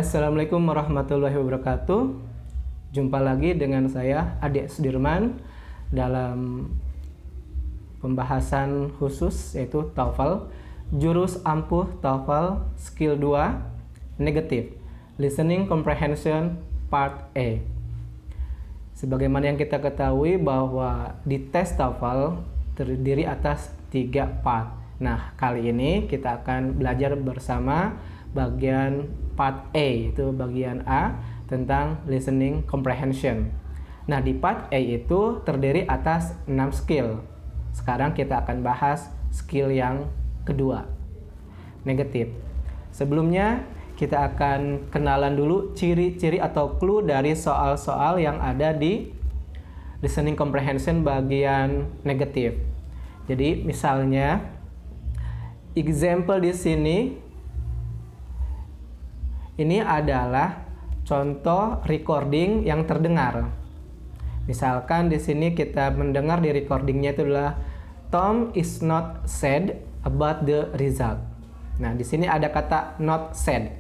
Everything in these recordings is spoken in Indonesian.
Assalamualaikum warahmatullahi wabarakatuh. Jumpa lagi dengan saya Ade Sudirman dalam pembahasan khusus yaitu TOEFL, jurus ampuh TOEFL skill 2 negatif, listening comprehension part A. Sebagaimana yang kita ketahui bahwa di tes TOEFL terdiri atas 3 part. Nah, kali ini kita akan belajar bersama bagian part A, itu bagian A tentang listening comprehension. Nah, di part A itu terdiri atas 6 skill. Sekarang kita akan bahas skill yang kedua, negatif. Sebelumnya kita akan kenalan dulu ciri-ciri atau clue dari soal-soal yang ada di listening comprehension bagian negatif. Jadi misalnya example di sini ini adalah contoh recording yang terdengar. Misalkan di sini kita mendengar di recordingnya itu adalah Tom is not sad about the result. Nah, di sini ada kata not sad.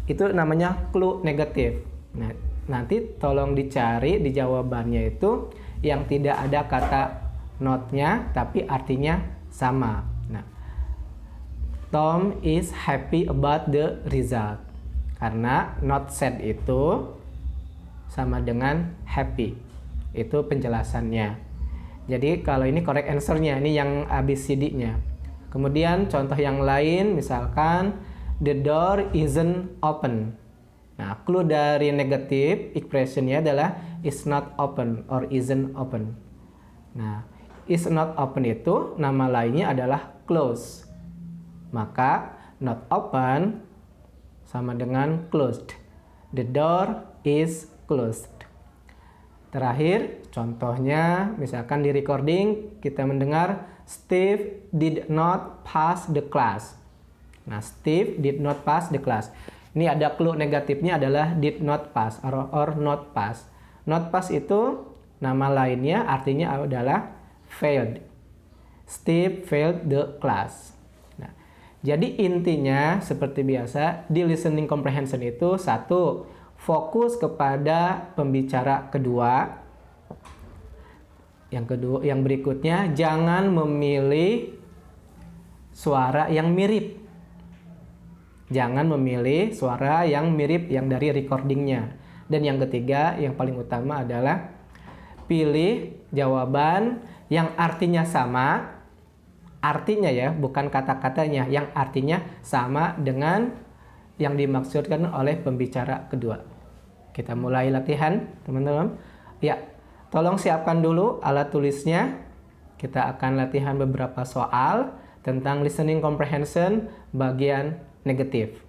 Itu namanya clue negatif. Nah, nanti tolong dicari di jawabannya itu yang tidak ada kata not-nya tapi artinya sama. Nah, Tom is happy about the result. Karena not sad itu sama dengan happy. Itu penjelasannya. Jadi kalau ini correct answer-nya, ini yang ABCD-nya. Kemudian contoh yang lain misalkan the door isn't open. Nah, clue dari negative expression-nya adalah is not open or isn't open. Nah, is not open itu nama lainnya adalah close. Maka not open sama dengan closed. The door is closed. Terakhir, contohnya misalkan di recording kita mendengar Steve did not pass the class. Nah, Steve did not pass the class. Ini ada clue negatifnya adalah did not pass or not pass. Not pass itu nama lainnya artinya adalah failed. Steve failed the class. Jadi intinya seperti biasa di listening comprehension itu satu, fokus kepada pembicara kedua. Yang berikutnya jangan memilih suara yang mirip. Jangan memilih suara yang mirip yang dari recordingnya. Dan yang ketiga, yang paling utama adalah pilih jawaban yang artinya sama. Artinya ya, bukan kata-katanya, yang artinya sama dengan yang dimaksudkan oleh pembicara kedua. Kita mulai latihan, teman-teman. Ya, tolong siapkan dulu alat tulisnya. Kita akan latihan beberapa soal tentang listening comprehension bagian negatif.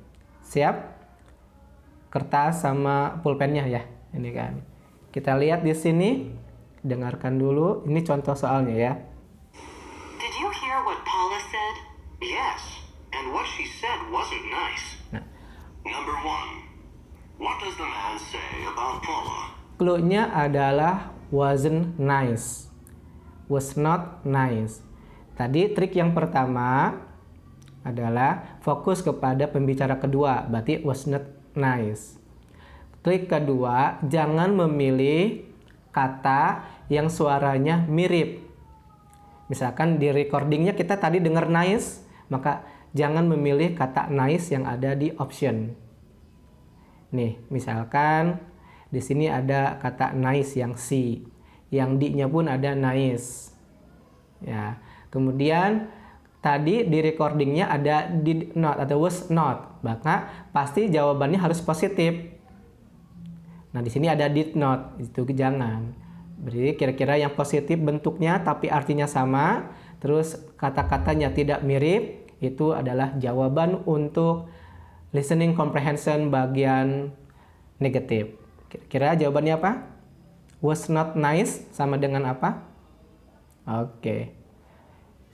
Siap? Kertas sama pulpennya ya, ini kan. Kita lihat di sini, dengarkan dulu. Ini contoh soalnya ya. What Paula said? Yes, and what she said wasn't nice. Number 1. What does the man say about Paula? Clue-nya adalah wasn't nice. Was not nice. Tadi trik yang pertama adalah fokus kepada pembicara kedua, berarti was not nice. Trik kedua, jangan memilih kata yang suaranya mirip. Misalkan di recordingnya kita tadi dengar nice, maka jangan memilih kata nice yang ada di option. Nih, misalkan di sini ada kata nice yang C, yang D-nya pun ada nice. Ya, kemudian tadi di recordingnya ada did not atau was not, maka pasti jawabannya harus positif. Nah, di sini ada did not, itu jangan. Berarti kira-kira yang positif bentuknya tapi artinya sama, terus kata-katanya tidak mirip, itu adalah jawaban untuk listening comprehension bagian negatif. Kira-kira jawabannya apa? Was not nice sama dengan apa? Oke.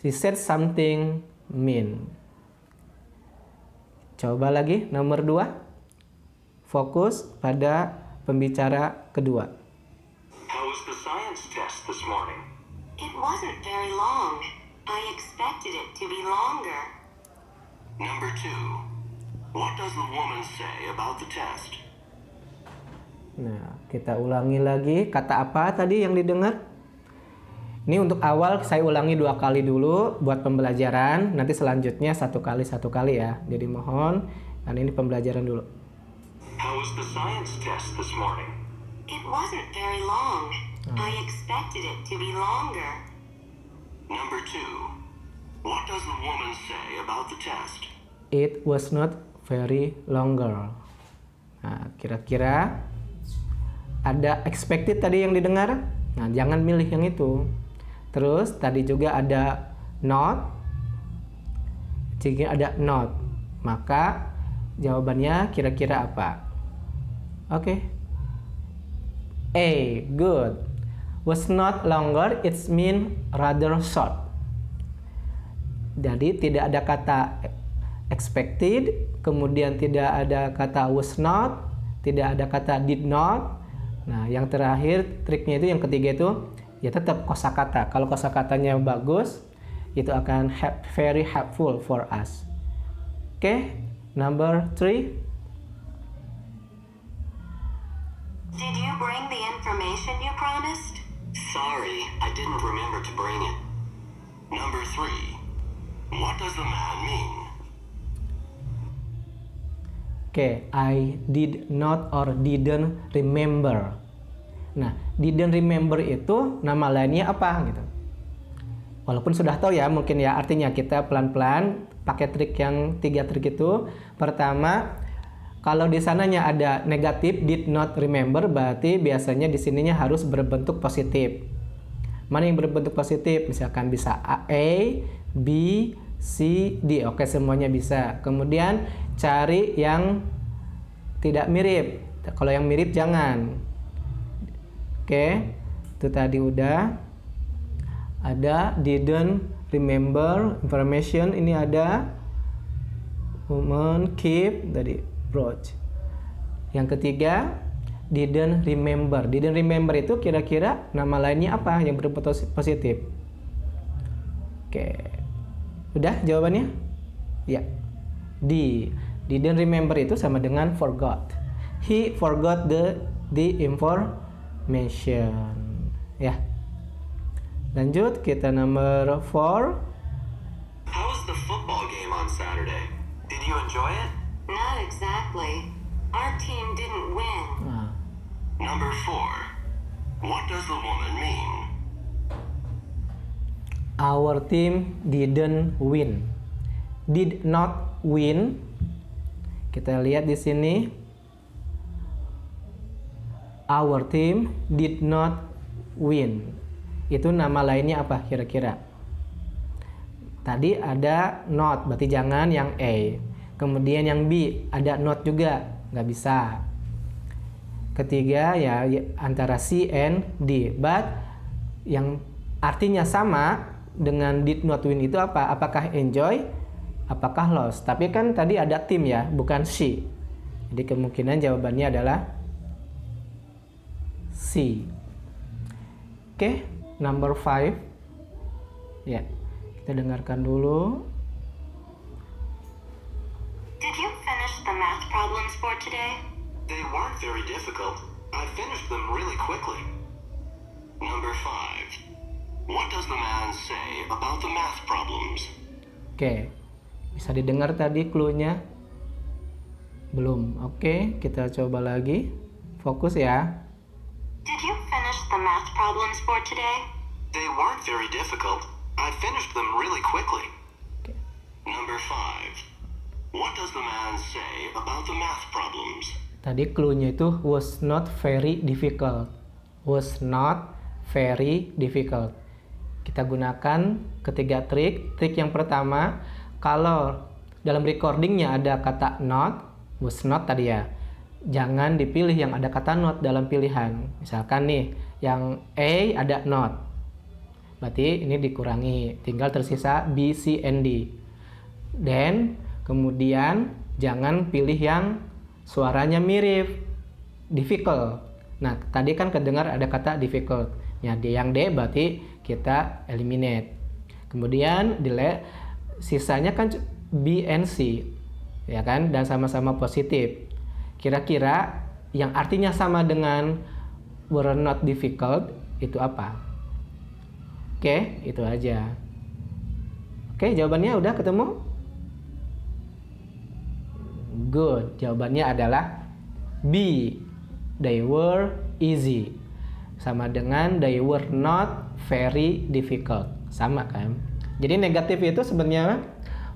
She said something mean. Coba lagi nomor 2. Fokus pada pembicara kedua. How was the science test this morning? It wasn't very long. I expected it to be longer. Number 2. What does the woman say about the test? Nah, kita ulangi lagi. Kata apa tadi yang didengar? Ini untuk awal saya ulangi 2 kali dulu buat pembelajaran. Nanti selanjutnya 1 kali ya. Jadi mohon, dan ini pembelajaran dulu. How was the science test this morning? It wasn't very long. I expected it to be longer. Number 2. What does the woman say about the test? It was not very longer. Nah, kira-kira ada expected tadi yang didengar? Nah, jangan milih yang itu. Terus tadi juga ada not. Jika ada not, maka jawabannya kira-kira apa? Oke. A, good. Was not longer, it's mean rather short. Jadi tidak ada kata expected, kemudian tidak ada kata was not, tidak ada kata did not. Nah, yang terakhir triknya itu yang ketiga itu ya tetap kosakata. Kalau kosakatanya bagus, itu akan very helpful for us. Oke, number 3. Did you bring the information you promised? Sorry, I didn't remember to bring it. Number 3. What does the man mean? Oke, I did not or didn't remember. Nah, didn't remember itu nama lainnya apa gitu. Walaupun sudah tahu ya, mungkin ya artinya kita pelan-pelan pakai trik yang 3 trik itu. Pertama, kalau di sananya ada negatif did not remember, berarti biasanya di sininya harus berbentuk positif. Mana yang berbentuk positif? Misalkan bisa A, B, C, D. Oke, semuanya bisa. Kemudian cari yang tidak mirip. Kalau yang mirip jangan. Oke, itu tadi udah. Ada didn't remember information. Ini ada woman keep tadi brooch. Yang ketiga didn't remember. Didn't remember itu kira-kira nama lainnya apa yang berbentuk positif? Oke. Udah jawabannya? Ya. D. Didn't remember itu sama dengan forgot. He forgot the information. Ya. Lanjut kita nomor 4. How was the football game on Saturday? Did you enjoy it? Not exactly. Our team didn't win. Number 4. What does the woman mean? Our team didn't win. Did not win. Kita lihat di sini. Our team did not win. Itu nama lainnya apa kira-kira? Tadi ada not, berarti jangan yang A. Kemudian yang B, ada not juga, nggak bisa. Ketiga ya antara C and D. But yang artinya sama dengan did not win itu apa? Apakah enjoy? Apakah lost? Tapi kan tadi ada tim ya, bukan she. Jadi kemungkinan jawabannya adalah C. Oke, number 5. Ya, kita dengarkan dulu. Did you finish the math problems for today? They weren't very difficult. I finished them really quickly. Number 5. What does the man say about the math problems? Oke, bisa didengar tadi clue-nya? Belum. Oke, kita coba lagi. Fokus ya. Did you finish the math problems for today? They weren't very difficult. I finished them really quickly. Oke. Number 5. What does the man say about the math problems? Tadi clue-nya itu was not very difficult. Was not very difficult. Kita gunakan ketiga trik. Trik yang pertama, kalau dalam recordingnya ada kata not, was not tadi ya, jangan dipilih yang ada kata not dalam pilihan. Misalkan nih, yang A ada not, berarti ini dikurangi, tinggal tersisa B, C, and D. Dan kemudian jangan pilih yang suaranya mirip, difficult. Nah, tadi kan kedengar ada kata difficult. Ya, yang D berarti kita eliminate. Kemudian delete, sisanya kan B and C. ya kan, dan sama-sama positif. Kira-kira yang artinya sama dengan were not difficult itu apa? Oke, itu aja. Oke, jawabannya udah ketemu? Good. Jawabannya adalah B. They were easy. Sama dengan they were not very difficult. Sama kan? Jadi negatif itu sebenarnya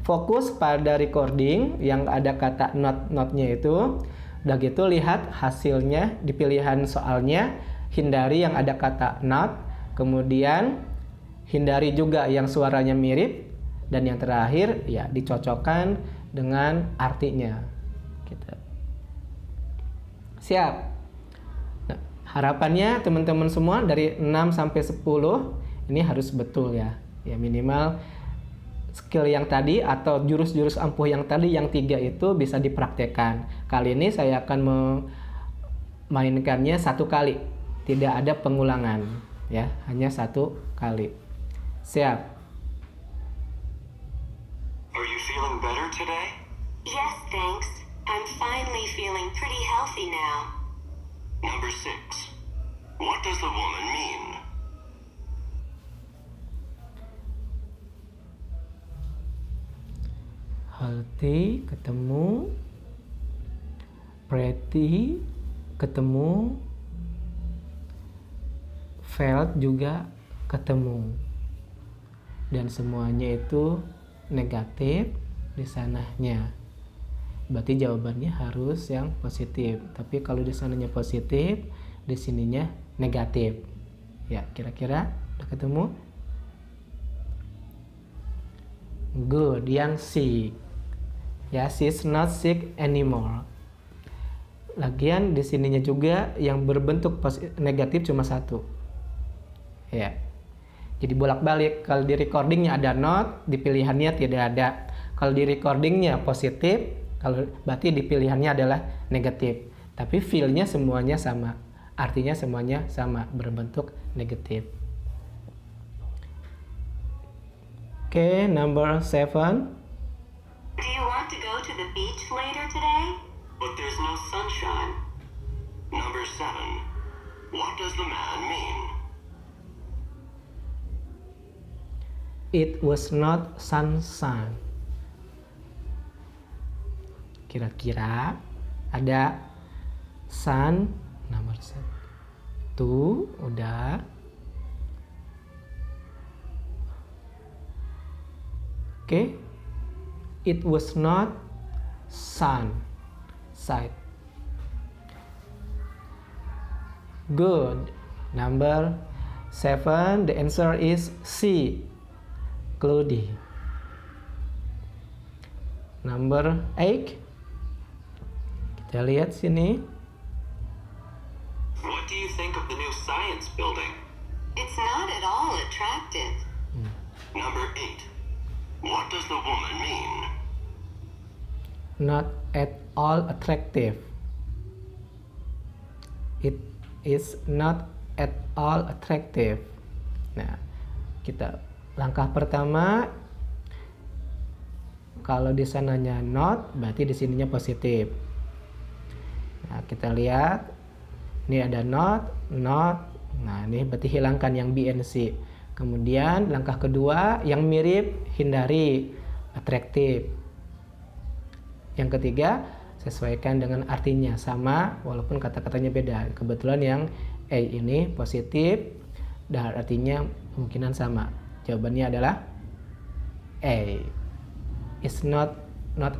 fokus pada recording yang ada kata not-nya itu. Udah gitu lihat hasilnya di pilihan soalnya, hindari yang ada kata not, kemudian hindari juga yang suaranya mirip, dan yang terakhir ya dicocokkan dengan artinya. Gitu. Siap. Nah, harapannya teman-teman semua dari 6 sampai 10 ini harus betul ya. Ya minimal skill yang tadi atau jurus-jurus ampuh yang tadi yang 3 itu bisa dipraktekkan. Kali ini saya akan memainkannya 1 kali. Tidak ada pengulangan ya, hanya 1 kali. Siap. Are you feeling better today? Yes, thanks. I'm finally feeling pretty healthy now. Number 6. What does the woman mean? Healthy ketemu, pretty ketemu, felt juga ketemu, dan semuanya itu negatif di sananya. Berarti jawabannya harus yang positif. Tapi kalau di sananya positif, di sininya negatif. Ya, kira-kira udah ketemu? Good, yang sick. Ya, she's not sick anymore. Lagian di sininya juga yang berbentuk negatif cuma 1. Ya. Jadi bolak-balik, kalau di recordingnya ada not, di pilihannya tidak ada. Kalau di recordingnya positif, kalau berarti di pilihannya adalah negatif. Tapi feel-nya semuanya sama. Artinya semuanya sama, berbentuk negatif. Oke, number 7. Do you want to go to the beach later today? But there's no sunshine. Number 7. What does the man mean? It was not sunshine. Kira-kira ada sun nomor 1. Udah. Oke. It was not sun side. Good. Number 7, the answer is C. Cloudy. Number 8. Kita lihat sini. What do you think of the new science building? It's not at all attractive. Number 8. What does the woman mean? Not at all attractive. It is not at all attractive. Nah, kita langkah pertama, kalau di sananya not, berarti di sininya positif. Nah, kita lihat, ini ada not. Nah, ini berarti hilangkan yang B and C. Kemudian langkah kedua, yang mirip hindari, atraktif. Yang ketiga, sesuaikan dengan artinya sama walaupun kata-katanya beda. Kebetulan yang A ini positif dan artinya kemungkinan sama. Jawabannya adalah A. It's not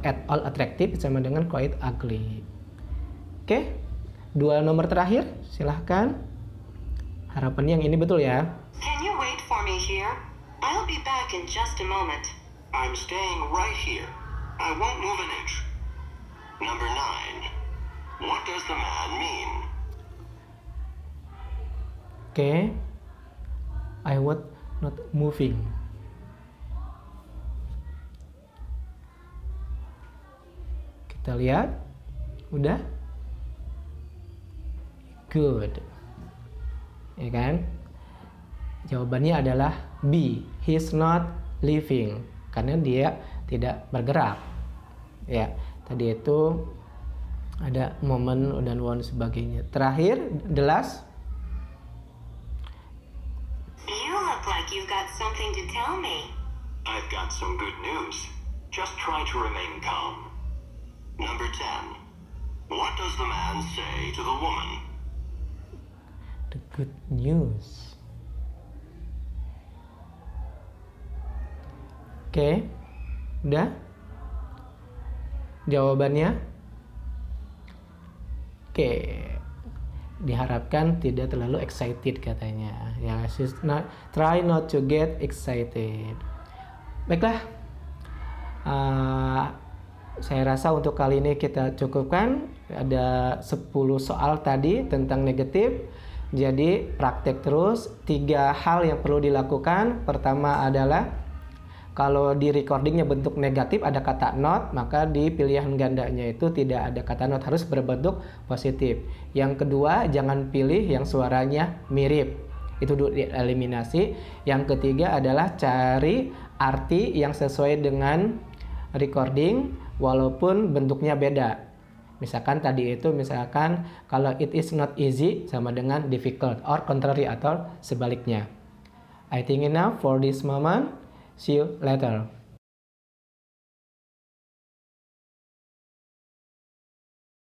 at all attractive sama dengan quite ugly. Oke, 2 nomor terakhir, silahkan. Harapannya yang ini betul ya. Can you wait for me here? I'll be back in just a moment. I'm staying right here. I won't move an inch. Number 9. What does the man mean? Oke. I was not moving. Kita lihat. Udah? Good. Ya kan? Jawabannya adalah B. He's not living. Karena dia tidak bergerak. Ya. Tadi itu ada moment dan one sebagainya. Terakhir, the last. You look like you've got something to tell me. I've got some good news. Just try to remain calm. Number 10. What does the man say to the woman? The good news. Oke, udah? Jawabannya? Oke, diharapkan tidak terlalu excited katanya. Ya, try not to get excited. Baiklah, saya rasa untuk kali ini kita cukupkan. Ada 10 soal tadi tentang negatif. Jadi praktek terus. 3 hal yang perlu dilakukan. Pertama adalah kalau di recordingnya bentuk negatif ada kata not, maka di pilihan gandanya itu tidak ada kata not, harus berbentuk positif. Yang kedua, jangan pilih yang suaranya mirip. Itu dieliminasi. Yang ketiga adalah cari arti yang sesuai dengan recording walaupun bentuknya beda. Misalkan tadi itu kalau it is not easy sama dengan difficult or contrary atau sebaliknya. I think enough for this moment. See you later.